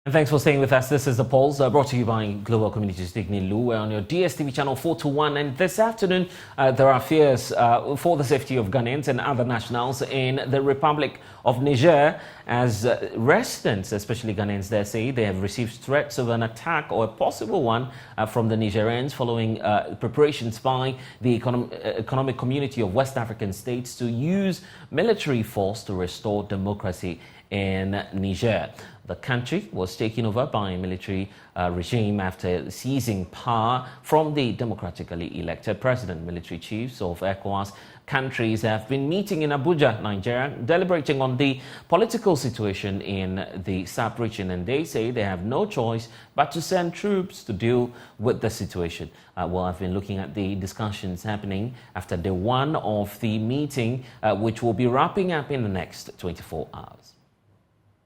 And thanks for staying with us. This is The Pulse, brought to you by Global Communities Digny Lu. We're on your DSTV channel 421. And this afternoon, there are fears for the safety of Ghanaians and other nationals in the Republic of Niger, as residents, especially Ghanaians there, say they have received threats of an attack or a possible one from the Nigerians following preparations by the economic community of West African states to use military force to restore democracy in Niger. The country was taken over by a military regime after seizing power from the democratically elected president. Military chiefs of ECOWAS countries have been meeting in Abuja, Nigeria, deliberating on the political situation in the sub-region, and they say they have no choice but to send troops to deal with the situation. Well, I've been looking at the discussions happening after day one of the meeting, which will be wrapping up in the next 24 hours.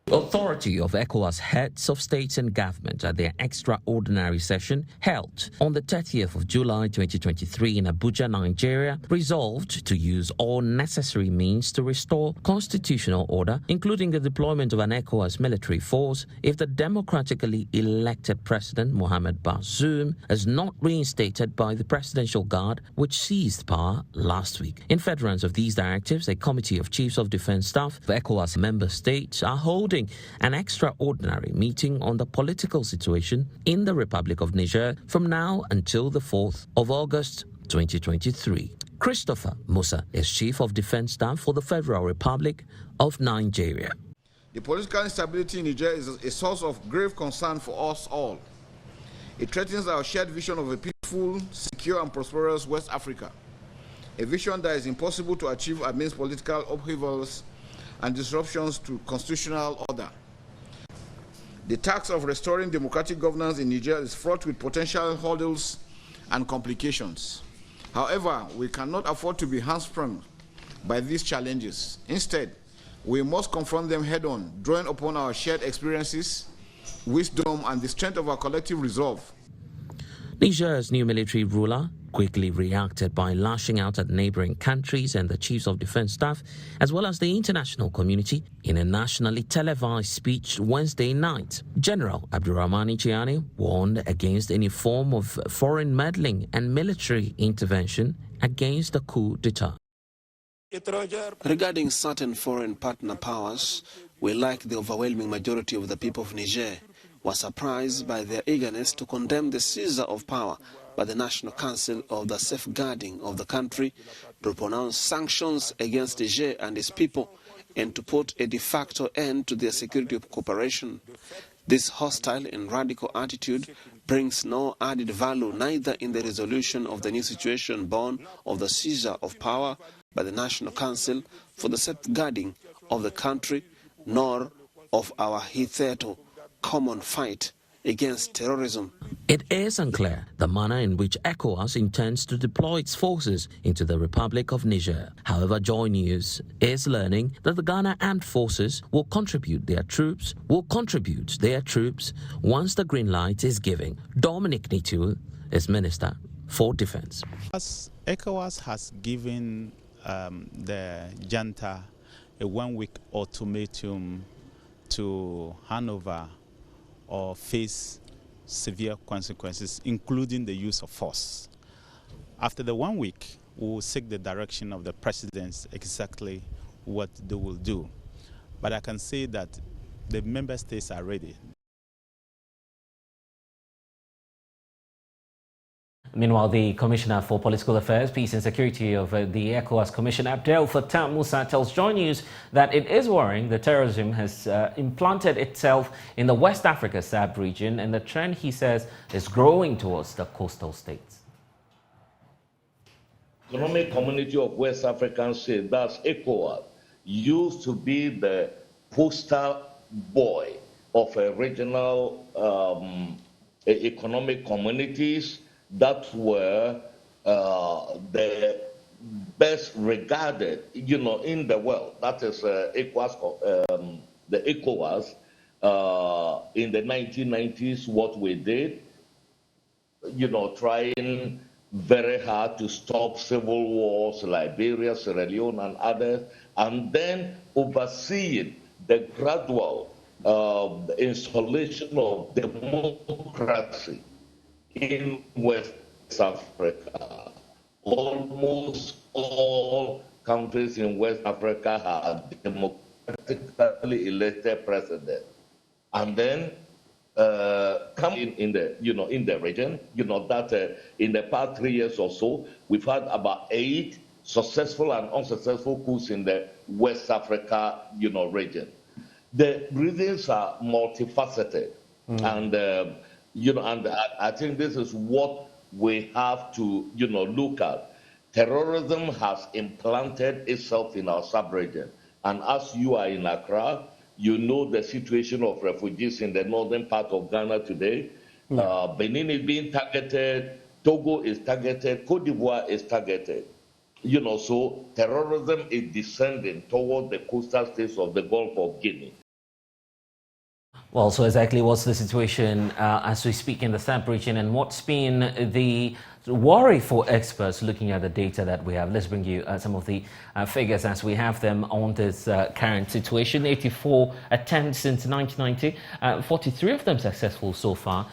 The authority of ECOWAS heads of states and government at their extraordinary session held on the 30th of July 2023 in Abuja, Nigeria, resolved to use all necessary means to restore constitutional order, including the deployment of an ECOWAS military force if the democratically elected president Mohamed Bazoum is not reinstated by the Presidential Guard, which seized power last week. In furtherance of these directives, a committee of chiefs of defense staff of ECOWAS member states are holding an extraordinary meeting on the political situation in the Republic of Niger from now until the 4th of August 2023. Christopher Musa is Chief of Defense Staff for the Federal Republic of Nigeria. The political instability in Niger is a source of grave concern for us all. It threatens our shared vision of a peaceful, secure and prosperous West Africa, a vision that is impossible to achieve amidst political upheavals and disruptions to constitutional order. The task of restoring democratic governance in Niger is fraught with potential hurdles and complications. However, we cannot afford to be hamstrung by these challenges. Instead, we must confront them head-on, drawing upon our shared experiences, wisdom, and the strength of our collective resolve. Niger's new military ruler quickly reacted by lashing out at neighboring countries and the chiefs of defense staff, as well as the international community, in a nationally televised speech Wednesday night. General Abdurrahmani Chiani warned against any form of foreign meddling and military intervention against the coup d'etat. Regarding certain foreign partner powers, we, like the overwhelming majority of the people of Niger, were surprised by their eagerness to condemn the seizure of power by the National Council of the Safeguarding of the country, to pronounce sanctions against Niger and its people, and to put a de facto end to their security cooperation. This hostile and radical attitude brings no added value neither in the resolution of the new situation born of the seizure of power by the National Council for the safeguarding of the country, nor of our hitherto common fight against terrorism. It is unclear the manner in which ECOWAS intends to deploy its forces into the Republic of Niger. However, Joy News is learning that the Ghana Armed Forces will contribute their troops once the green light is given. Dominic Nitu is Minister for Defense. ECOWAS has given the junta a one-week ultimatum to hand over or face severe consequences, including the use of force. After the 1 week, we will seek the direction of the presidents exactly what they will do. But I can say that the member states are ready. Meanwhile, the Commissioner for Political Affairs, Peace and Security of the ECOWAS Commission, Abdel Fattah Musa, tells Joy News that it is worrying that terrorism has implanted itself in the West Africa sub-region, and the trend, he says, is growing towards the coastal states. Economic Community of West African States, that's ECOWAS, used to be the poster boy of regional economic communities that were the best regarded, in the world. That is ECOWAS, the ECOWAS in the 1990s, what we did, trying very hard to stop civil wars, Liberia, Sierra Leone, and others, and then overseeing the gradual the installation of democracy in West Africa. Almost all countries in West Africa have democratically elected presidents. And then come in the region, that in the past 3 years or so, we've had about 8 successful and unsuccessful coups in the West Africa, region. The reasons are multifaceted, and and I think this is what we have to look at. Terrorism has implanted itself in our sub-region, and as you are in Accra, you know the situation of refugees in the northern part of Ghana today. Benin is being targeted, Togo is targeted, Cote d'Ivoire is targeted. So terrorism is descending toward the coastal states of the Gulf of Guinea. Well, so exactly what's the situation as we speak in the sub-region, and what's been the worry for experts looking at the data that we have? Let's bring you some of the figures as we have them on this current situation. 84 attempts since 1990, 43 of them successful so far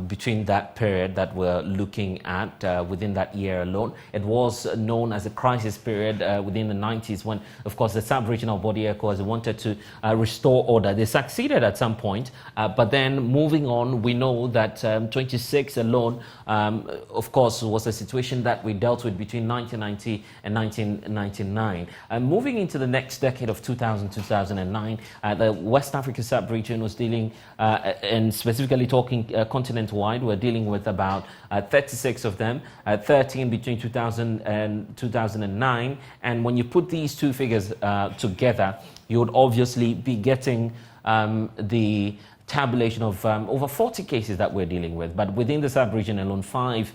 between that period that we're looking at within that year alone. It was known as a crisis period within the 90s when, of course, the sub-regional body ECOWAS wanted to restore order. They succeeded at some point, but then moving on, we know that 26 alone, of course, was a situation that we dealt with between 1990 and 1999. Moving into the next decade of 2009, the West Africa sub-region was dealing, and specifically talking continent-wide, we're dealing with about 36 of them, 13 between 2000 and 2009. And when you put these two figures together, you would obviously be getting the tabulation of over 40 cases that we're dealing with. But within the sub-region alone, 5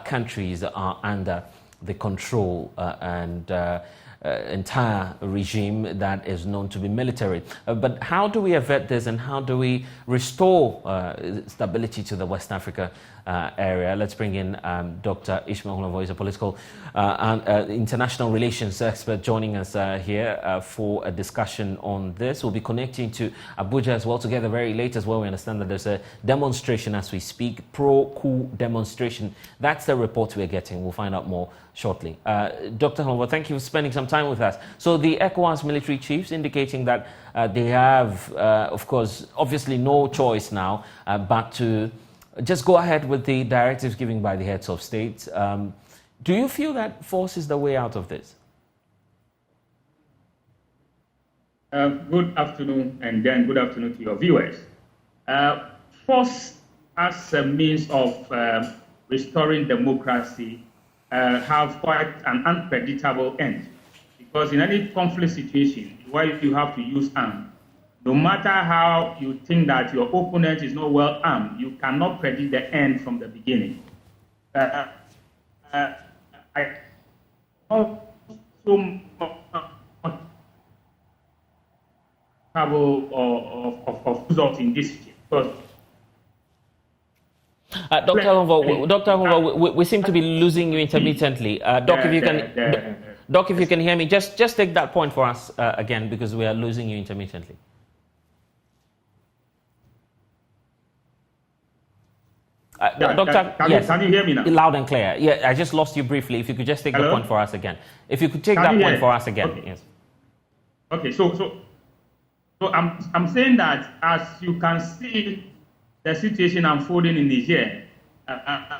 countries are under the control and entire regime that is known to be military. But how do we avert this, and how do we restore stability to the West Africa area? Let's bring in Dr. Ishmael Hulavo, who is a political and international relations expert, joining us here for a discussion on this. We'll be connecting to Abuja as well together very late as well. We understand that there's a demonstration as we speak, pro-coup demonstration. That's the report we're getting. We'll find out more shortly. Dr. Hulavo, thank you for spending some time with us. So the ECOWAS military chiefs indicating that they have, of course, obviously no choice now but to just go ahead with the directives given by the heads of state. Do you feel that force is the way out of this? Good afternoon, and then good afternoon to your viewers. Force as a means of restoring democracy have quite an unpredictable end, because in any conflict situation where you have to use arms, no matter how you think that your opponent is not well armed, you cannot predict the end from the beginning. I also of results in this because Dr. Hulavo, we seem to be losing you intermittently. Doc, if you can hear me, just take that point for us again, because we are losing you intermittently. Doctor, can you hear me now? Loud and clear. Yeah, I just lost you briefly. If you could just take the point for us again. If you could take that point for us again. Okay. Yes. Okay, so I'm saying that as you can see the situation unfolding in Niger,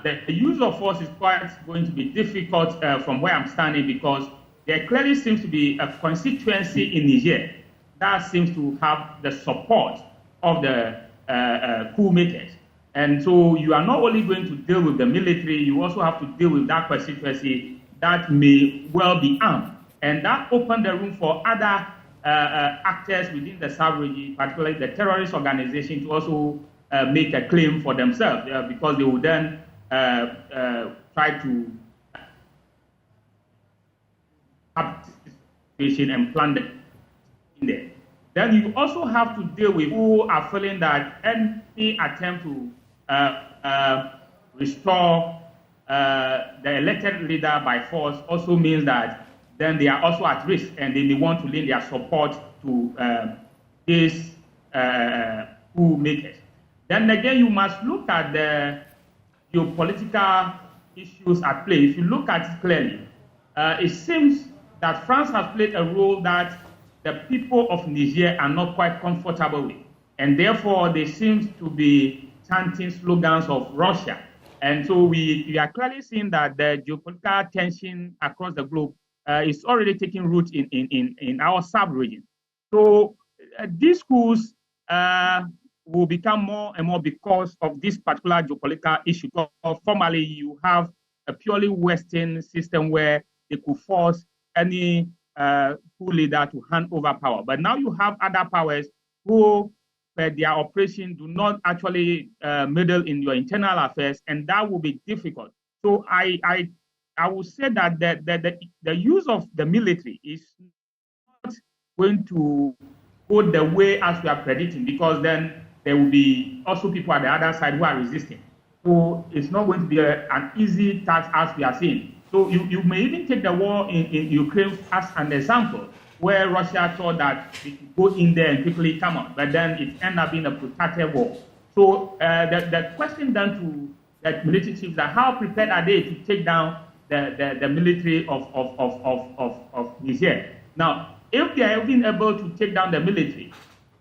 the use of force is quite going to be difficult from where I'm standing, because there clearly seems to be a constituency in Niger that seems to have the support of the coup makers. And so you are not only going to deal with the military, you also have to deal with that constituency that may well be armed. And that opened the room for other actors within the sub-region, particularly the terrorist organization, to also make a claim for themselves, because they will then try to have situation and plan them in there. Then you also have to deal with who are feeling that any attempt to restore the elected leader by force also means that then they are also at risk, and they may want to lend their support to this coup makers. Then again, you must look at the geopolitical issues at play. If you look at it clearly, it seems that France has played a role that the people of Niger are not quite comfortable with. And therefore, they seem to be chanting slogans of Russia. And so we are clearly seeing that the geopolitical tension across the globe is already taking root in our sub-region. So these coups will become more and more because of this particular geopolitical issue. Formerly, you have a purely Western system where they could force any coup leader to hand over power. But now you have other powers who, their operation, do not actually meddle in your internal affairs, and that will be difficult. So I would say that the use of the military is not going to go the way as we are predicting, because then there will be also people at the other side who are resisting. So it's not going to be an easy task as we are seeing. So you may even take the war in Ukraine as an example, where Russia thought that they could go in there and quickly come out, but then it ended up being a protracted war. So the question then to the military chiefs is how prepared are they to take down the military of Niger? Now, if they are even able to take down the military,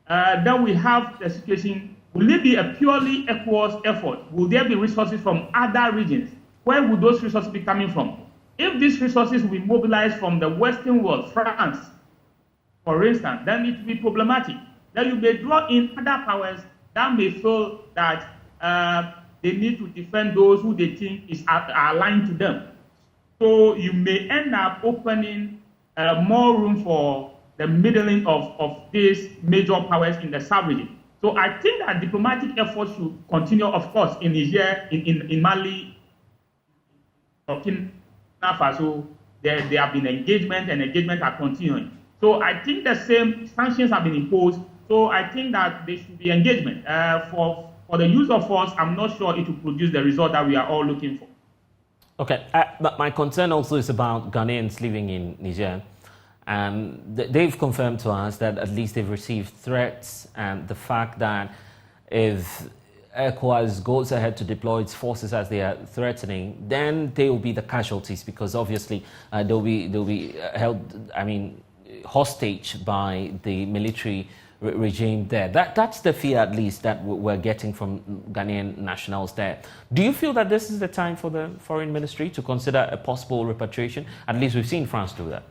then we have the situation, will it be a purely ECOWAS effort? Will there be resources from other regions? Where would those resources be coming from? If these resources will be mobilized from the Western world, France, for instance, then it will be problematic. Then you may draw in other powers that may feel that they need to defend those who they think are aligned to them. So you may end up opening more room for the middling of these major powers in the sub-region. So I think that diplomatic efforts should continue, of course, in Niger, in Mali, Burkina Faso. There have been engagement, and engagement are continuing. So I think the same sanctions have been imposed. So I think that there should be engagement. For the use of force, I'm not sure it will produce the result that we are all looking for. Okay, but my concern also is about Ghanaians living in Niger. They've confirmed to us that at least they've received threats, and the fact that if ECOWAS goes ahead to deploy its forces as they are threatening, then they will be the casualties, because obviously they'll be held, hostage by the military regime there. That's the fear, at least, that we're getting from Ghanaian nationals there. Do you feel that this is the time for the foreign ministry to consider a possible repatriation? At least we've seen France do that.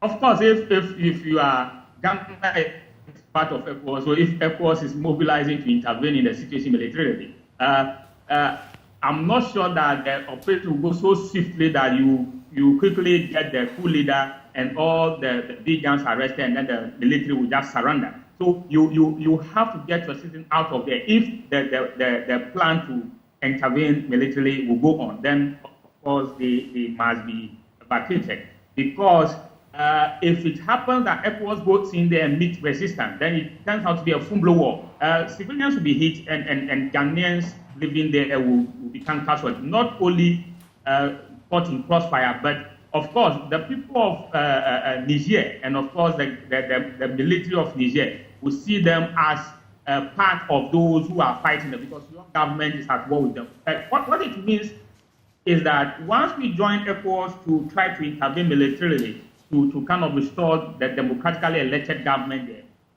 Of course, if you are Ghana is part of ECOWAS, so if ECOWAS is mobilizing to intervene in the situation militarily, I'm not sure that the operation will go so swiftly that you quickly get the coup leader and all the big guns arrested, and then the military will just surrender. So you have to get your citizens out of there. If the plan to intervene militarily will go on, then of course they must be evacuated, because if it happens that ECOWAS goes in there and meets resistance, then it turns out to be a full-blown war. Civilians will be hit, and Ghanaians living there will become casualties. Not only caught in crossfire, but of course the people of Niger, and of course the military of Niger, will see them as part of those who are fighting them, because your government is at war with them. What it means is that once we join ECOWAS to try to intervene militarily, to kind of restore the democratically elected government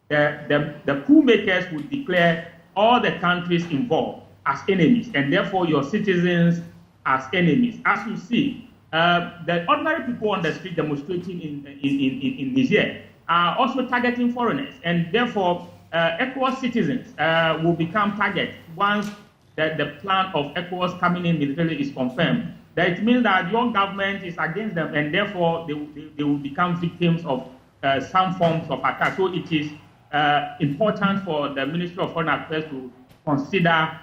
there, the coup makers would declare all the countries involved as enemies, and therefore your citizens as enemies. As you see, the ordinary people on the street demonstrating in Niger are also targeting foreigners, and therefore ECOWAS citizens will become targets once the plan of ECOWAS coming in militarily is confirmed. That it means that your government is against them, and therefore they will become victims of some forms of attack. So it is important for the Ministry of Foreign Affairs to consider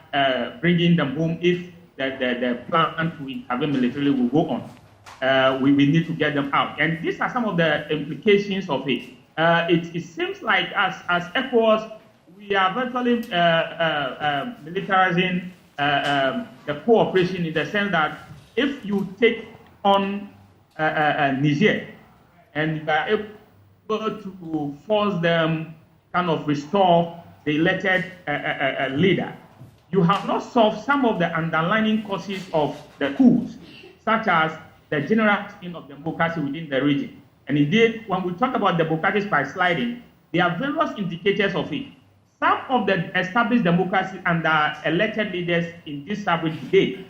bringing them home if the plan to intervene militarily will go on. We need to get them out. And these are some of the implications of it. It seems like as ECOWAS, we are virtually militarizing the cooperation, in the sense that if you take on Niger and you are able able to force them kind of restore the elected leader, you have not solved some of the underlying causes of the coups, such as the general of democracy within the region. And indeed, when we talk about democratic backsliding, there are various indicators of it. Some of the established democracies under elected leaders in this sub-region today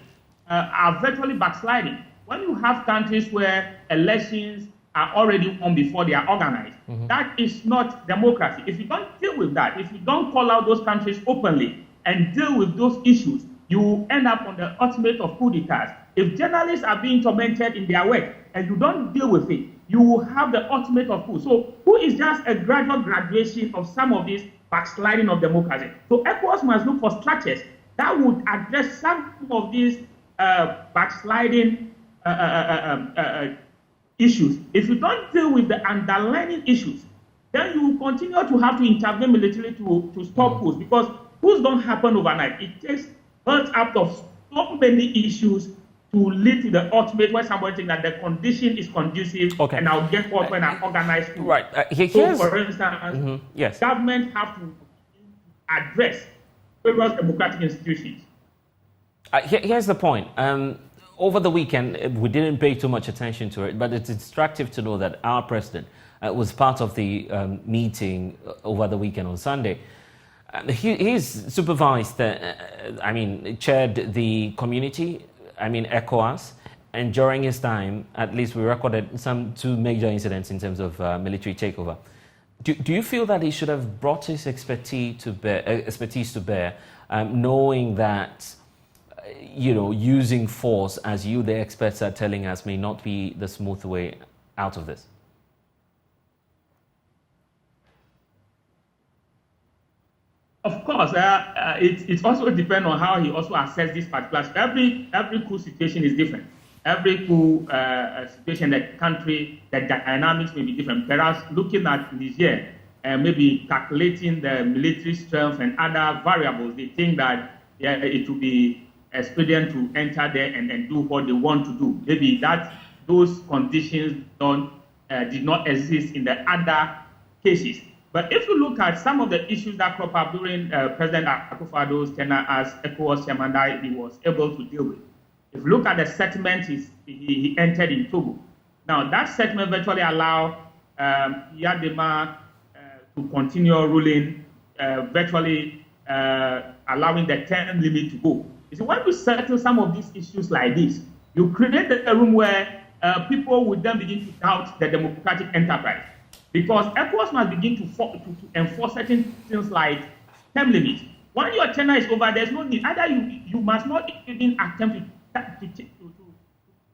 are virtually backsliding. When you have countries where elections are already won before they are organized, that is not democracy. If you don't deal with that, if you don't call out those countries openly and deal with those issues, you end up on the ultimate of coup d'etats. If journalists are being tormented in their work and you don't deal with it, you will have the ultimate of coup. So coup is just a gradual graduation of some of these backsliding of democracy. So ECOWAS must look for structures that would address some of these backsliding issues. If you don't deal with the underlying issues, then you will continue to have to intervene militarily to stop coups, because coups don't happen overnight. It takes built up of so many issues to lead to the ultimate where somebody thinks that the condition is conducive, and I'll get forth when I organize coup. Right. So, for instance, yes, government have to address various democratic institutions. Here's the point. Over the weekend, we didn't pay too much attention to it, but it's instructive to know that our president was part of the meeting over the weekend on Sunday. He's supervised, chaired the community, ECOWAS, and during his time, at least we recorded two major incidents in terms of military takeover. Do you feel that he should have brought his expertise to bear, knowing that using force, as you, the experts, are telling us, may not be the smooth way out of this? Of course, it also depends on how he also assesses this particular. Every coup situation is different. Every coup situation, the country, the dynamics may be different. Perhaps looking at Niger, maybe calculating the military strength and other variables, they think that it will be expedient to enter there and do what they want to do. Maybe those conditions did not exist in the other cases. But if you look at some of the issues that crop up during President Akufo-Addo's tenure as ECOWAS chairman that he was able to deal with, if you look at the settlement he entered in Togo, now that settlement virtually allowed Yadema to continue ruling, virtually allowing the term limit to go. You see, when you settle some of these issues like this, you create a room where people would then begin to doubt the democratic enterprise. Because ECOWAS must begin to enforce certain things like term limits. When your tenure is over, there's no need. Either you must not even attempt to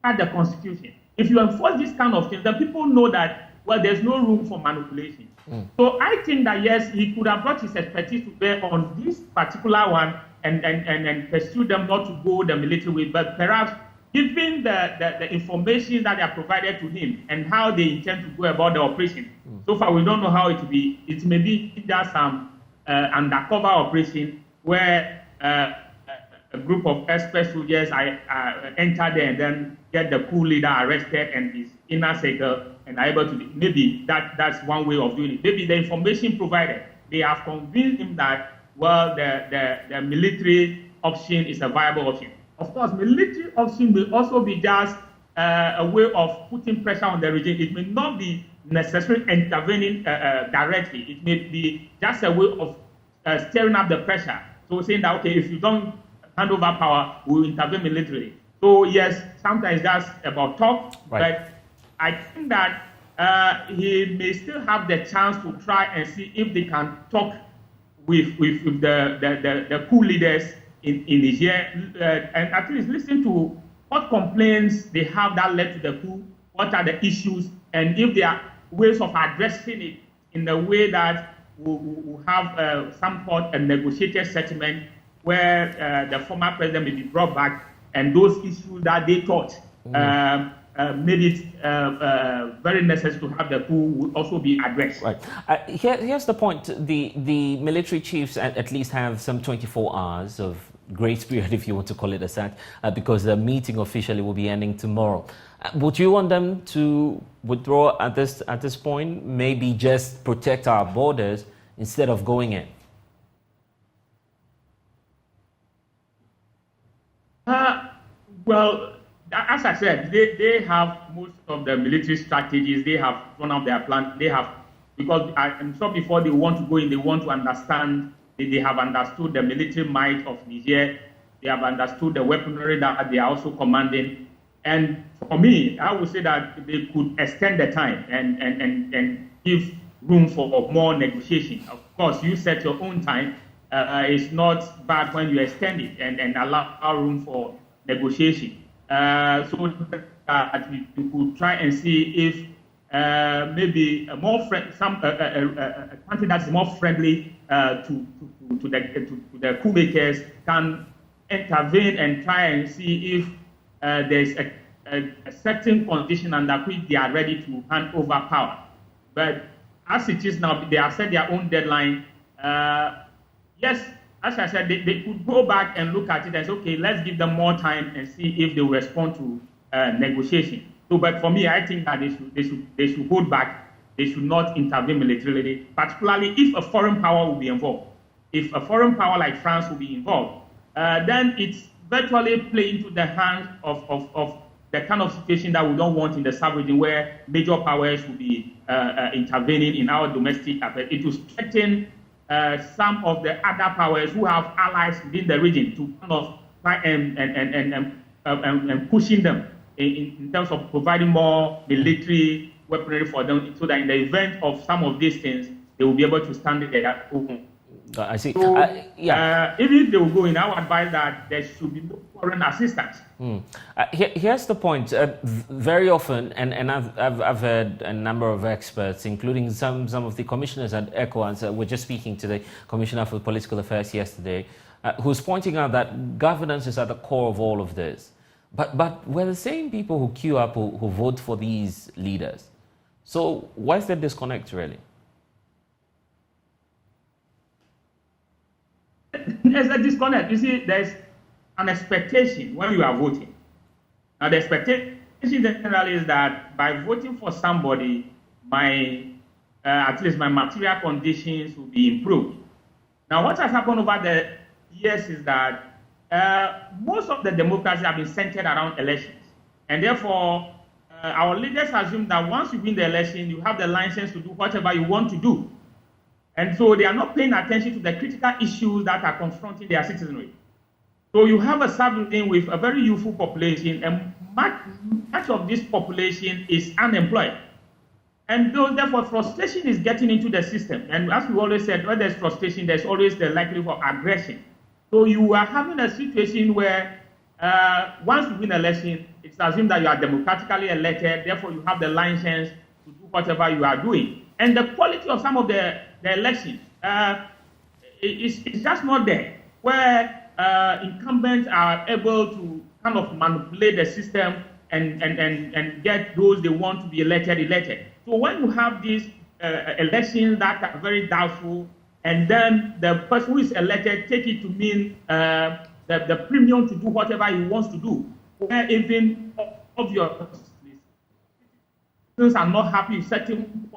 add the constitution. If you enforce this kind of things, then people know that, well, there's no room for manipulation. So I think that, yes, he could have brought his expertise to bear on this particular one and pursue them not to go the military way, but perhaps given the information that they are provided to him and how they intend to go about the operation. So far, we don't know how it will be. It may be just some undercover operation where a group of expert soldiers enter there and then get the coup leader arrested and his inner circle and are able to. Maybe that's one way of doing it. Maybe the information provided, they have convinced him that, well, the military option is a viable option. Of course, military option may also be just a way of putting pressure on the regime. It may not be necessarily intervening directly. It may be just a way of stirring up the pressure. So saying that, okay, if you don't hand over power, we'll intervene militarily. So yes, sometimes that's about talk, but I think that he may still have the chance to try and see if they can talk with the coup leaders in Niger, and at least listen to what complaints they have that led to the coup, what are the issues, and if there are ways of addressing it in a way that will have some sort of negotiated settlement where the former president may be brought back, and those issues that they thought made it very necessary to have the coup would also be addressed. Right. Here's the point. The military chiefs at least have some 24 hours of grace period, if you want to call it as that, because the meeting officially will be ending tomorrow. Would you want them to withdraw at this point? Maybe just protect our borders instead of going in? Well, as I said, they have most of the military strategies. They have drawn up their plan. They have, because I'm sure before they want to go in, they want to understand. They have understood the military might of Niger. They have understood the weaponry that they are also commanding. And for me, I would say that they could extend the time and give room for more negotiation. Of course, you set your own time. It's not bad when you extend it and allow room for negotiation. So that we could try and see if maybe a more a country that's more friendly to the coup makers can intervene and try and see if there's a certain condition under which they are ready to hand over power. But as it is now, they have set their own deadline. Yes, as I said, they could go back and look at it and say, okay, let's give them more time and see if they will respond to negotiation. So, but for me, I think that they should hold back. They should not intervene militarily, particularly if a foreign power will be involved. If a foreign power like France will be involved, then it's virtually playing into the hands of the kind of situation that we don't want in the sub-region, where major powers will be intervening in our domestic affairs. It will strengthen some of the other powers who have allies within the region to kind of try and pushing them in terms of providing more military weaponry for them, so that in the event of some of these things, they will be able to stand there. I see. So, even if they will go in, I would advise that there should be no foreign assistance. Here's the point. Very often, and I've heard a number of experts, including some of the commissioners at ECOWAS. We're just speaking to the Commissioner for Political Affairs yesterday, who's pointing out that governance is at the core of all of this. But we're the same people who queue up, who vote for these leaders. So where's the disconnect, really? There's a disconnect. You see, there's an expectation when you are voting. Now, the expectation generally is that by voting for somebody, at least my material conditions will be improved. Now, what has happened over the years is that most of the democracies have been centered around elections. And therefore, our leaders assume that once you win the election, you have the license to do whatever you want to do. And so they are not paying attention to the critical issues that are confronting their citizenry. So you have a sub-region with a very youthful population, and much of this population is unemployed. And therefore, frustration is getting into the system. And as we always said, when there's frustration, there's always the likelihood of aggression. So you are having a situation where once you win an election, it's assumed that you are democratically elected, therefore you have the license to do whatever you are doing. And the quality of some of the elections is just not there, where incumbents are able to kind of manipulate the system and get those they want to be elected. So when you have these elections that are very doubtful, and then the person who is elected take it to mean the premium to do whatever he wants to do, where even obviously citizens are not happy with certain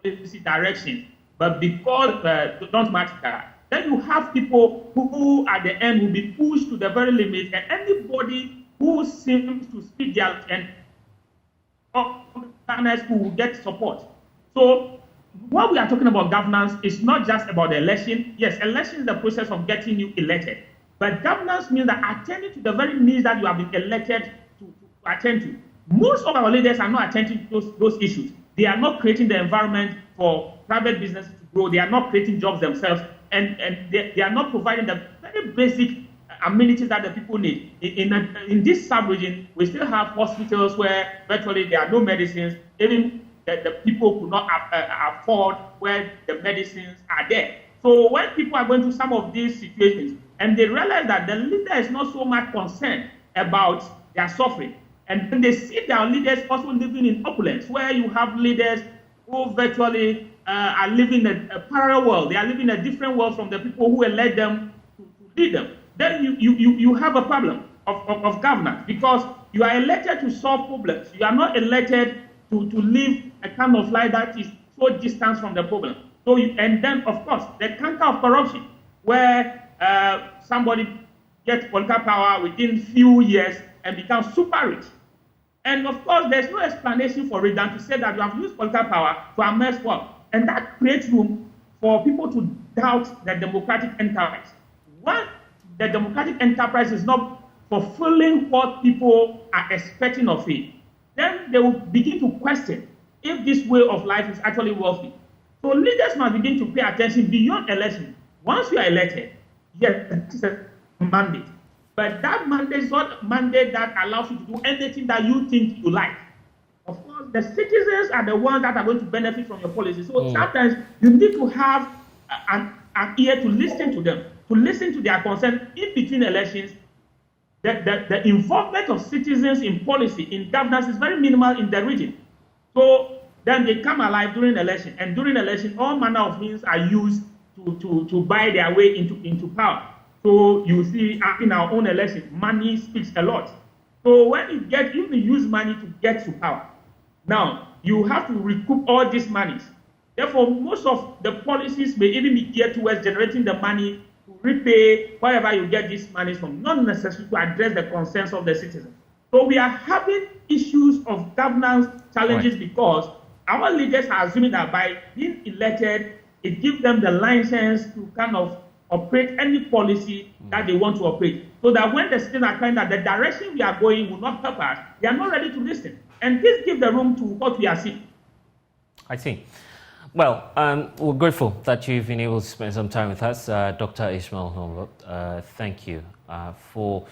policy directions, but because don't matter, then you have people who at the end will be pushed to the very limit, and anybody who seems to speak their and governors who will get support. So what we are talking about governance is not just about the election. Yes, election is the process of getting you elected, but governance means that attending to the very needs that you have been elected to attend to. Most of our leaders are not attending to those issues. They are not creating the environment for private businesses to grow. They are not creating jobs themselves, and they are not providing the very basic amenities that the people need. In this sub-region, we still have hospitals where virtually there are no medicines. Even the people could not afford where the medicines are there. So when people are going through some of these situations, and they realize that the leader is not so much concerned about their suffering, and then they see their leaders also living in opulence, where you have leaders who virtually are living a parallel world. They are living a different world from the people who elect them to lead them. then you have a problem of governance, because you are elected to solve problems. You are not elected to live a kind of life that is so distant from the problem. So and then, of course, the canker of corruption, where somebody gets political power within few years and becomes super rich. And of course, there's no explanation for it than to say that you have used political power to amass wealth. And that creates room for people to doubt the democratic enterprise. Once the democratic enterprise is not fulfilling what people are expecting of it, then they will begin to question if this way of life is actually worthy. So leaders must begin to pay attention beyond election. Once you are elected, yes, it's a mandate. But that mandate is not a mandate that allows you to do anything that you think you like. Of course, the citizens are the ones that are going to benefit from your policy. So sometimes you need to have an ear to listen to them, to listen to their concerns in between elections. The involvement of citizens in policy, in governance, is very minimal in the region. So then they come alive during election, and during election, all manner of means are used to buy their way into power. So you see, in our own election, money speaks a lot. So when you use money to get to power, now you have to recoup all these monies. Therefore, most of the policies may even be geared towards generating the money to repay wherever you get these monies from, not necessarily to address the concerns of the citizens. So we are having issues of governance challenges because our leaders are assuming that by being elected, it gives them the license to kind of operate any policy that they want to operate. So that when the citizens are crying that the direction we are going will not help us, they are not ready to listen. And this gives the room to what we are seeing. I see. Well, we're grateful that you've been able to spend some time with us. Dr. Ishmael Hombot, thank you for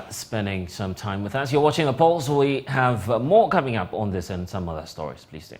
spending some time with us. You're watching The Pulse. We have more coming up on this and some other stories. Please stay.